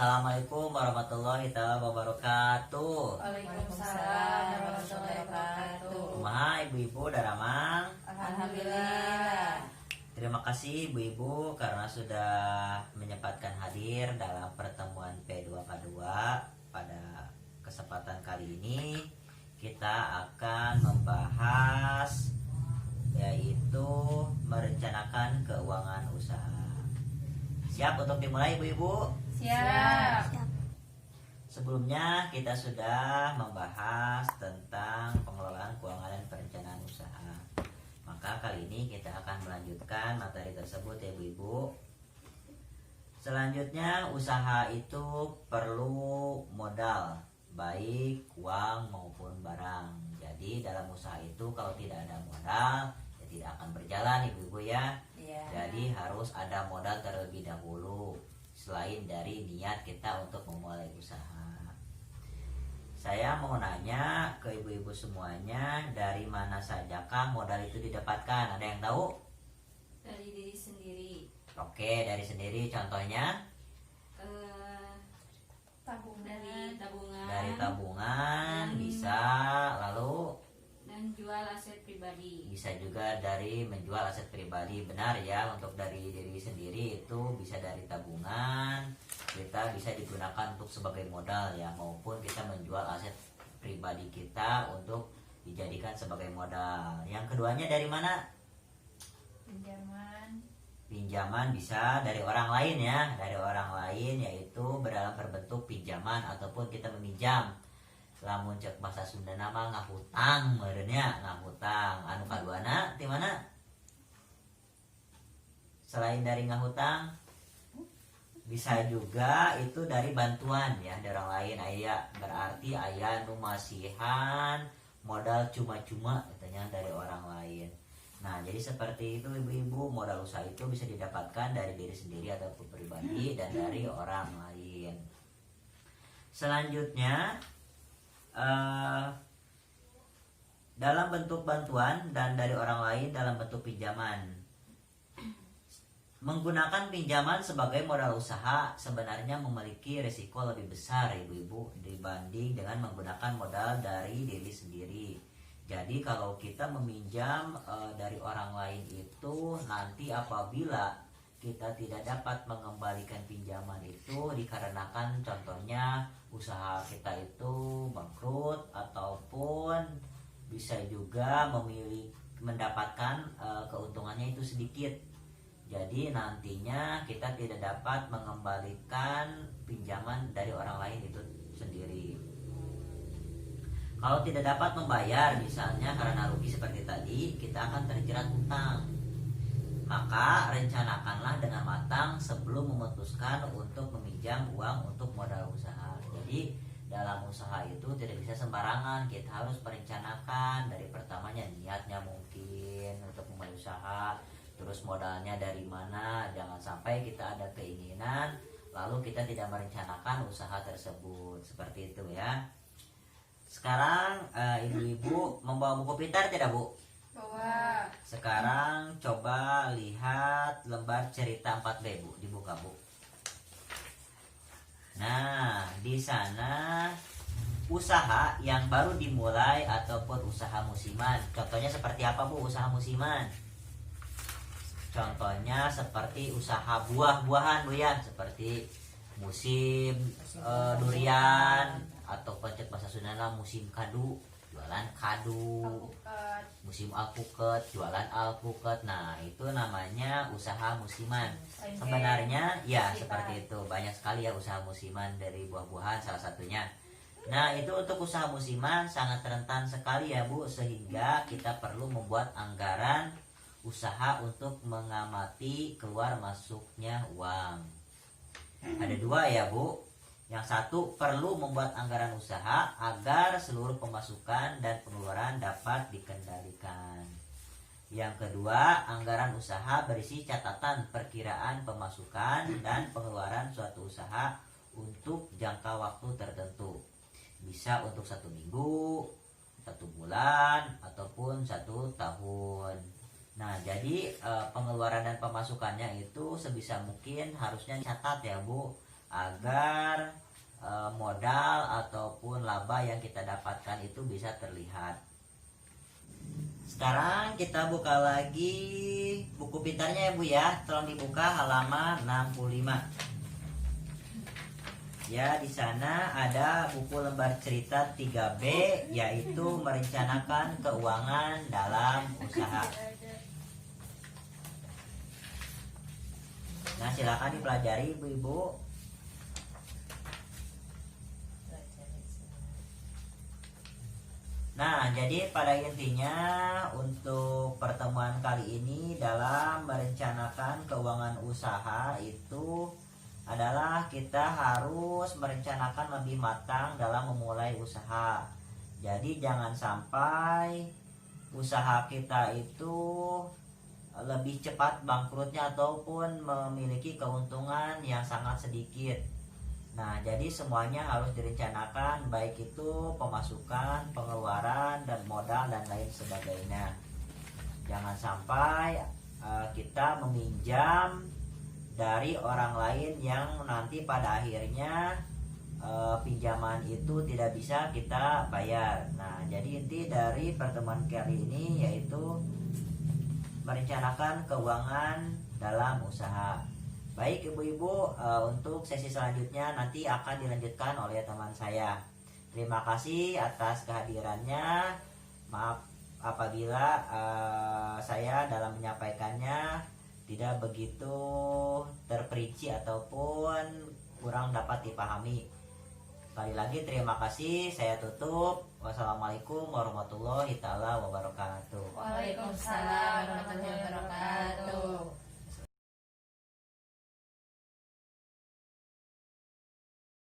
Assalamualaikum warahmatullahi wabarakatuh. Waalaikumsalam warahmatullahi wabarakatuh. Kumaha ibu-ibu daramang? Alhamdulillah. Terima kasih ibu-ibu karena sudah menyempatkan hadir dalam pertemuan P2K2. Pada kesempatan kali ini kita akan membahas yaitu merencanakan keuangan usaha. Siap untuk dimulai ibu-ibu? Siap. Sebelumnya kita sudah membahas tentang pengelolaan keuangan dan perencanaan usaha. Maka kali ini kita akan melanjutkan materi tersebut ya ibu-ibu. Selanjutnya usaha itu perlu modal, baik uang maupun barang. Jadi dalam usaha itu kalau tidak ada modal ya tidak akan berjalan ibu-ibu ya. Jadi harus ada modal terlebih dahulu selain dari niat kita untuk memulai usaha. Saya mau nanya ke ibu-ibu semuanya, dari mana sajakah modal itu didapatkan? Ada yang tahu? Dari diri sendiri. Oke, dari sendiri. Contohnya? Tabungan. Dari tabungan bisa, lalu Dan jual aset pribadi. bisa juga dari menjual aset pribadi. Benar ya, untuk dari diri sendiri itu bisa dari tabungan, kita bisa digunakan untuk sebagai modal ya, maupun kita menjual aset pribadi kita untuk dijadikan sebagai modal. Yang keduanya dari mana? Pinjaman bisa dari orang lain ya, dari orang lain, yaitu dalam berbentuk pinjaman ataupun kita meminjam. Lamun cek bahasa Sunda nama ngahutang merenya, ngahutang. Anu kaduana di mana? Selain dari ngahutang, bisa juga itu dari bantuan ya, dari orang lain. Aya berarti aya nu masihan modal cuma-cuma katanya dari orang lain. Nah, jadi seperti itu ibu-ibu, modal usaha itu bisa didapatkan dari diri sendiri ataupun pribadi dan dari orang lain. Selanjutnya dalam bentuk bantuan dan dari orang lain dalam bentuk pinjaman. Menggunakan pinjaman sebagai modal usaha sebenarnya memiliki risiko lebih besar ibu-ibu dibanding dengan menggunakan modal dari diri sendiri. Jadi kalau kita meminjam dari orang lain itu, nanti apabila kita tidak dapat mengembalikan pinjaman itu dikarenakan contohnya usaha kita itu bangkrut, ataupun bisa juga mendapatkan keuntungannya itu sedikit. Jadi nantinya kita tidak dapat mengembalikan pinjaman dari orang lain itu sendiri. Kalau tidak dapat membayar misalnya karena rugi seperti tadi, kita akan terjerat utang. Maka rencanakanlah dengan matang sebelum memutuskan untuk meminjam uang untuk modal usaha. Jadi dalam usaha itu tidak bisa sembarangan, kita harus merencanakan dari pertamanya niatnya mungkin untuk memulai usaha, terus modalnya dari mana. Jangan sampai kita ada keinginan lalu kita tidak merencanakan usaha tersebut, seperti itu ya. Sekarang ibu-ibu membawa buku pintar tidak Bu? Bawa. Sekarang coba lihat lembar cerita 4B Bu, dibuka Bu. Nah, di sana usaha yang baru dimulai ataupun usaha musiman. Contohnya seperti apa Bu usaha musiman? Contohnya seperti usaha buah-buahan Bu ya, seperti musim durian, atau pecek bahasa Sunda musim kadu, jualan kadu. Musim alpukat, jualan alpukat. Nah, itu namanya usaha musiman. Sebenarnya ya seperti itu. Banyak sekali ya usaha musiman dari buah-buahan salah satunya. Nah, itu untuk usaha musiman sangat rentan sekali ya Bu, sehingga kita perlu membuat anggaran usaha untuk mengamati keluar masuknya uang. Ada dua ya Bu. Yang satu, perlu membuat anggaran usaha agar seluruh pemasukan dan pengeluaran dapat dikendalikan. Yang kedua, anggaran usaha berisi catatan perkiraan pemasukan dan pengeluaran suatu usaha untuk jangka waktu tertentu. Bisa untuk 1 minggu, 1 bulan, ataupun 1 tahun. Nah, jadi pengeluaran dan pemasukannya itu sebisa mungkin harusnya catat ya Bu. agar modal ataupun laba yang kita dapatkan itu bisa terlihat. Sekarang kita buka lagi buku pintarnya ya Bu ya. Tolong dibuka halaman 65. Ya, di sana ada buku lembar cerita 3B, yaitu merencanakan keuangan dalam usaha. Nah, silakan dipelajari Ibu-ibu. Nah, jadi pada intinya untuk pertemuan kali ini dalam merencanakan keuangan usaha itu adalah kita harus merencanakan lebih matang dalam memulai usaha. Jadi jangan sampai usaha kita itu lebih cepat bangkrutnya ataupun memiliki keuntungan yang sangat sedikit. Nah, jadi semuanya harus direncanakan, baik itu pemasukan, pengeluaran, dan modal, dan lain sebagainya. Jangan sampai kita meminjam dari orang lain yang nanti pada akhirnya pinjaman itu tidak bisa kita bayar. Nah, jadi inti dari pertemuan kali ini yaitu merencanakan keuangan dalam usaha. Baik ibu-ibu, untuk sesi selanjutnya nanti akan dilanjutkan oleh teman saya. Terima kasih atas kehadirannya. Maaf apabila saya dalam menyampaikannya tidak begitu terperinci ataupun kurang dapat dipahami. Sekali lagi terima kasih, saya tutup. Wassalamualaikum warahmatullahi taala wabarakatuh. Waalaikumsalam warahmatullahi wabarakatuh.